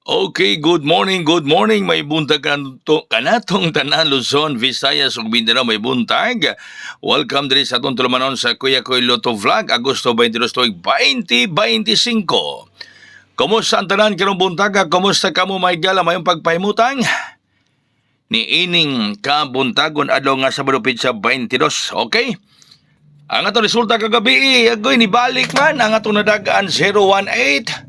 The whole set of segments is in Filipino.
Okay, good morning, may buntag kanatong tanan Luzon, Visayas ug Mindanao may buntag. Welcome diri sa atong tulumanon sa Kuya Koy Loto Vlog, Agosto 22, 2025. Kumusta ang tanan karong buntaga? Kumusta kamo may gala mayong pagpahimutang? Ni ining kabuntagon adlaw nga Sabado sa 22, okay? Ang atong resulta kagabi, agoy ni balik man ang atong nadagaan 018.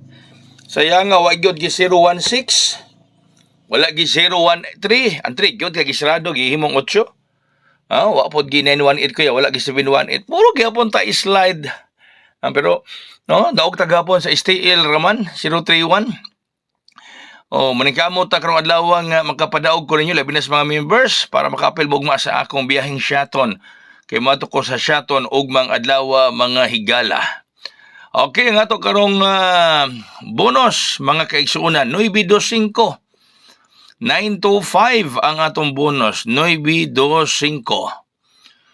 Sayang nga, wag yun gi 016. Wala gi 013. Ang 3 yun, kaya gisrado, gihimong 8. Wapod gi 918 ko ya, wala gi 718. Puro gihapon ta slide. Pero, no, daog tagapon sa STL Raman, 031. Maningkamot ta karong adlaw nga makapadaog ko ninyo, labi na sa mga members, para makapil bugma sa akong biyaheng Shaton. Kay mato ko sa Shaton, ugmang adlaw mga higala. Okay, nga to karong bonus, mga kaigsuunan, 925. 925 ang atong bonus, 925.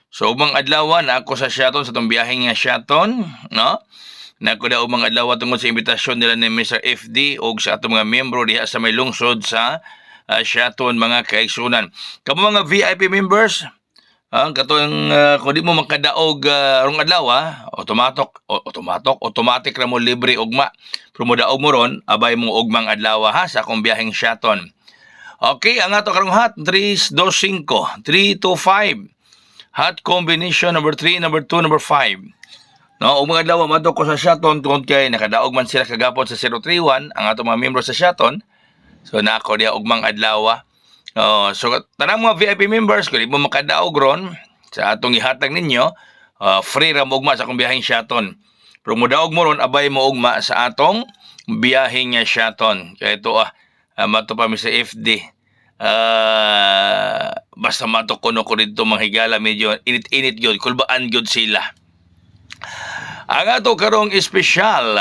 So, umang adlaw na ako sa Shaton, sa itong biyaheng nga Shaton, no? Na ako na umang adlaw tungkol sa imbitasyon nila ni Mr. FD o sa atong mga membro diha sa may lungsod sa Shaton, mga kaigsuunan. Kamu mga VIP members, kung di mo makadaog rong adlaw, automatic ra mo libre ugma. Pero mo daog mo ron, abay mo ugmang adlaw sa akong biyaheng Shaton. Okay, ang ato karong hot 325, 325. Hot combination number 3, number 2, number 5. No, ug mga adlaw madto ko sa Shaton tungod kay nakadaog man sila kagapon sa 031 ang ato mga miyembro sa Shaton. So na ako diha ugmang adlaw. So, tanang mga VIP members, kung di mo makadaog ron sa atong ihatag ninyo, free ra mo ugma sa akong biyaheng Shaton. Pero mo daog mo ron, abay mo ugma sa atong biyaheng Shaton. Kaya ito, mato pa mi sa FD. Basta mato kuno ko dito mga higala, medyo init-init yun, kulbaan yun sila. Ang ato karong espesyal,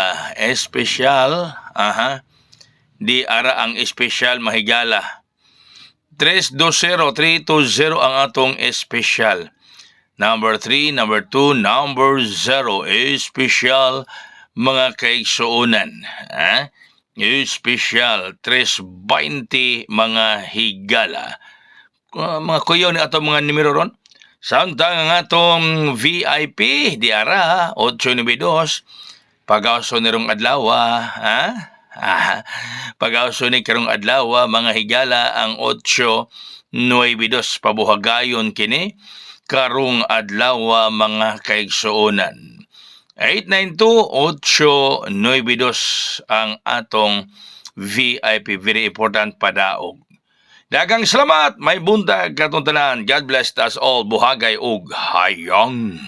di ara ang espesyal mahigala. 320 ang atong espesyal. Number 3, number 2, number 0. Espesyal mga kaigsuunan. Espesyal 320 mga higala. Mga kuyo ni atong mga numero ron. Samtang ang atong VIP, diara, 892. Pag-aso nirong adlaw, pag-auso ni karong adlaw mga higala ang 892 pabuhagayon kini karong adlaw mga kaigsuonan. 892-892 ang atong VIP, very important padaog. Daghang salamat, may buntag katong tanan. God bless us all, buhagay ug hayang.